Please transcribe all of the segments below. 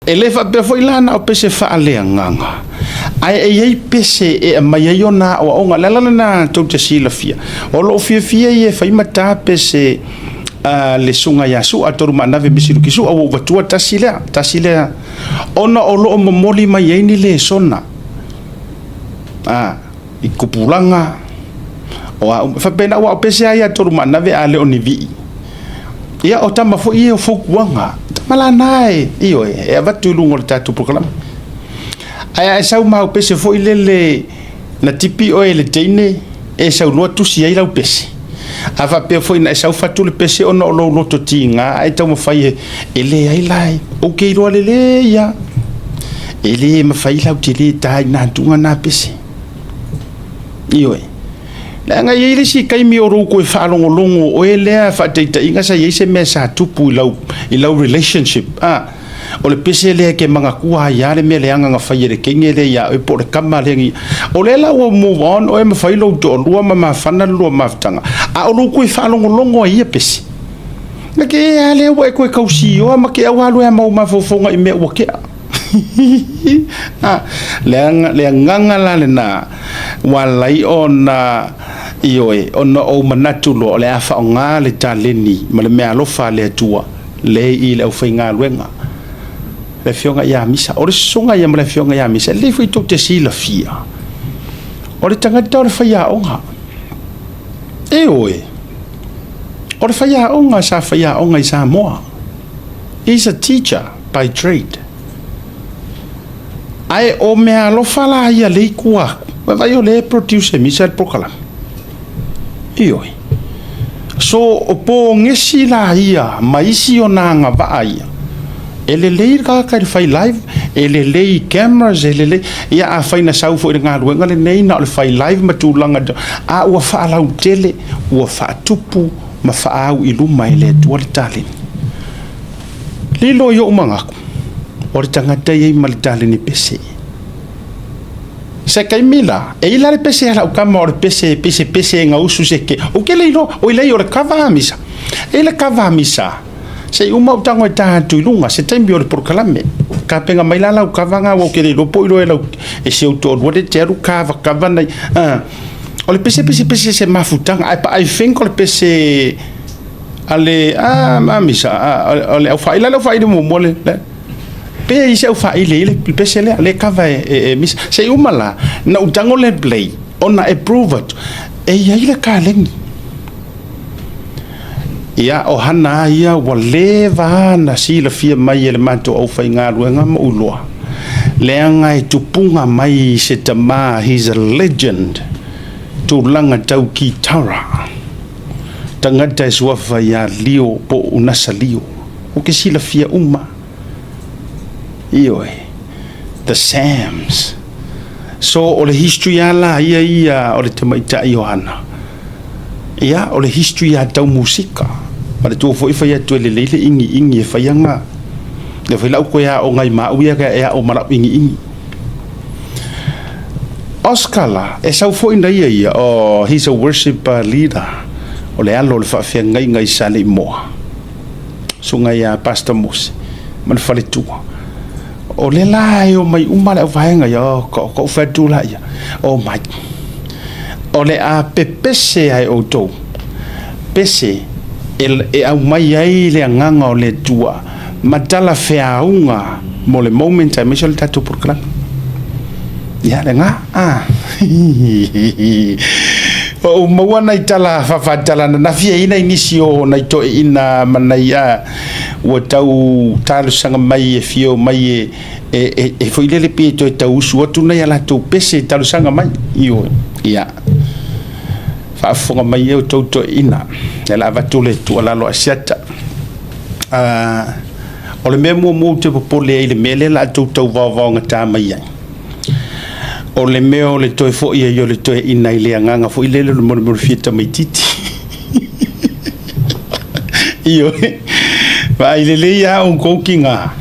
Ele fa pe foi lana o pese fa ale nganga. Ai pese e mai ai ona o nga la na to te sila fia. O lo fia e fa mata pese le sunga ya su ator manave bisiru kisu o vatua tasila. Ona o lo momoli mai ai ni le sona. I kupulanga. O fa pena o pese ai ator manave ale onivi. Ia o tama fo ia fo kuanga. Mala nai io e avatu lungo le tatu program ai sau mau pese foi lele na tipi o ele teine e sau no tusi ai lau pese ava pe foi na sau fatu le pese ono lo to tinga ai tau mo fai ele ai lai o ke ro lele ya ele ma fai lau tili tai na tunga na pese io la nga yele si kai mi oru ko fa longo o ele fa te inga sa yese me sa tupu i lau relationship o le pese le ke Makukua ya le me le anga fa yele kengele ya e por kama le o le la o move on o e me fai lo to lua ma fana lua maftanga o lu ko fa longo ia pese na ke ale o ko kausi o ma ke wa lu ma fofonga i me o ke le nganga la le na walai ona ioe ona o manatu lo le afa nga le taleni ma le mea lofa le atua le i le uwhainga luenga le fionga ia misa o le songa ia ma le fionga ia misa le fui tok te sila fia o le tangata o le whaia onga oe o le whaia onga sa whaia onga i Samoa. He's a teacher by trade ai o mea lofa la ia le kua vai o le producer misa le pokala ioi so o po ngesi la ia maisi o nanga vai ele le ka fai live ele le cameras ele le ia a fai na sau fo nga luenga le nei na le fai live matulanga a ua fa lau tele ua fa tupu ma fa au i luma ele tua le tali lilo yo manga o le tangata i ma le tali ni pese se kai mila e ila le pese ala ukama o le pese nga usu seke o ke leilo o ile o le kava misa e le kava misa se uma utango ta tu lunga se tembi o le porkalame ka penga mai la ukava nga o ke leilo po ilo e se auto o de teru kava nei o le pese se mafutanga I think o le pese ale misa o le au fai de mo mole pe i se fa ile pese le kava mis se umala na utango le play ona approve it e ia ile ka lengi ia o hana ia wale va na sila fia mai ele mato au fai nga ruenga mo uloa le anga e tupunga mai se tama he's a legend tu langa tau ki tara tangata suafa ya lio po unasa lio o ke sila fia Ioi, the Sams. So o le history ala ia o le tamaita Iohana. Ia o le history a tau musika. Ma le tō fo iwhai atu le leile ingi e whaianga. Le whai lau koe a o ngai mau ia ka ea o marap ingi. Oscar e sau fo ina ia he's a worship leader. O le alo le whawhia ngai sale moa. So ngai a Pastor Mose. Man whale tua. O le lai o mai umala o vaenga yo ko fatu la ya o mai o le a pepese ai outou pese e au mai ai le nganga o le tua matala feaunga mo le moment ai mesol tatu por klan ya le nga o mawana itala fafatala na fia ina inisio na ito ina manaya o tau talo sanga mai e fio mai e foi lele pito e tau usu atu na ala tau pese talo sanga mai io ia fa fonga mai e tau to ina e la vatule tu ala lo asiata o le memo mo te popole ile mele la tau va ngata mai o le meo le toe fo ia yo le toe ina ile nganga fo ile le mo fieta mai titi io va ile le ya un kokinga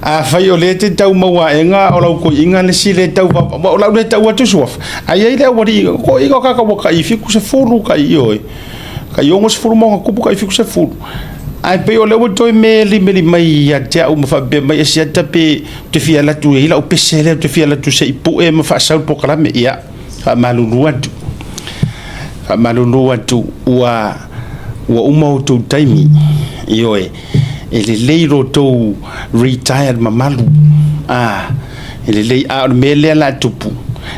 a fai o le te tau maua enga o lau ko inga le si le tau o lau le tau atu suaf ai ile wari ko iko kaka waka I fiku se furu ka io ka iongo se furu mo kupu ka I fiku se furu ai pe o le o toi meli mai ya te o fa be mai sia tape te fia la tu ila o pese le te fia la tu se ipu e ma fa sa po kala me ia fa malulu atu wa uma tu taimi io e le leiro to retired mamalu ele lei a mele la tupu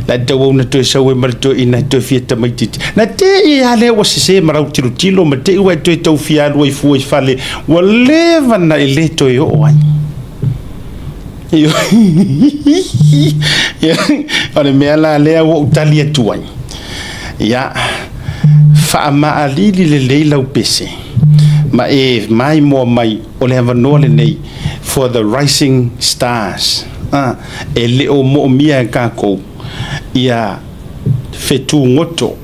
la tau na to sa we mar to ina to fia tamai titi na te I ale o se marau tilo ma te ua to tau fia lo I fu I fale wa leva na ele to yo ai yo ole me la le o utalia tuai ya fa ma alili le leila upese ma mai mo mai ole vano le nei for the rising stars ele o mo mia kako ia fetu ngoto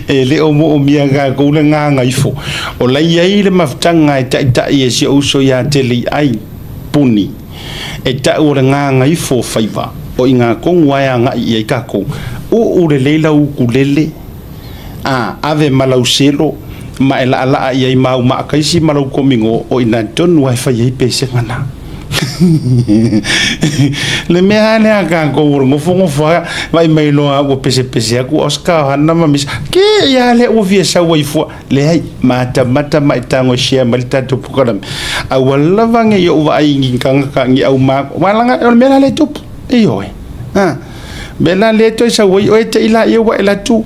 ele o mo mia kako le nga ifo o la ia le maftanga ita ia si uso ya tele ai puni eta o le nga ifo faiva o inga kongwa ya nga ia kako o le leila u kulele ave malauselo ma ala ia mau ma kaisi malau komingo o ina tonu ai fai pese ngana le meane aka ko mo fongo fa vai mai lo o pese aku Oscar hanna ma mis ke ya le o vie sa wai fo le ai mata mai tango share malta to pukaram a wala vange yo vai ngikanga ka ngi au ma wala nga mena le tup iyo bela le to sa wai o te ila yo wa ila tu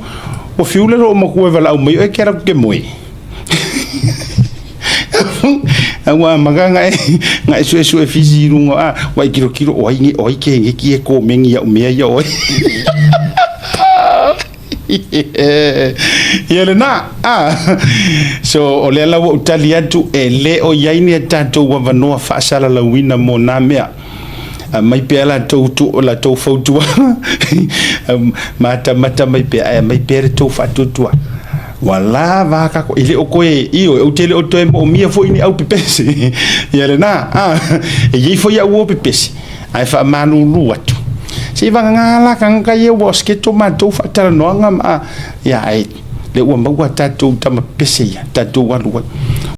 o fiule ro mo ko vala o mai e kera ke moi agua maganga ngai su fisi rungo wai kilo oi ke ki ko mengi ya me ya oi Yelena so ole la wo talia tu ele o yaini tato wa vanoa fa sala la wina mo na mea mai pe la to la to fo tu mata mai pe to fa tu wala vaka ko ile okoe io o tele o to mo mia fo ini au pepese Yelena ye fo ya wo pepese ai fa manu lu watu si vangala kan ka ye was ke to ma to fa tara no ngam ya ai le wo ma wa tatu tama pese ya tatu wa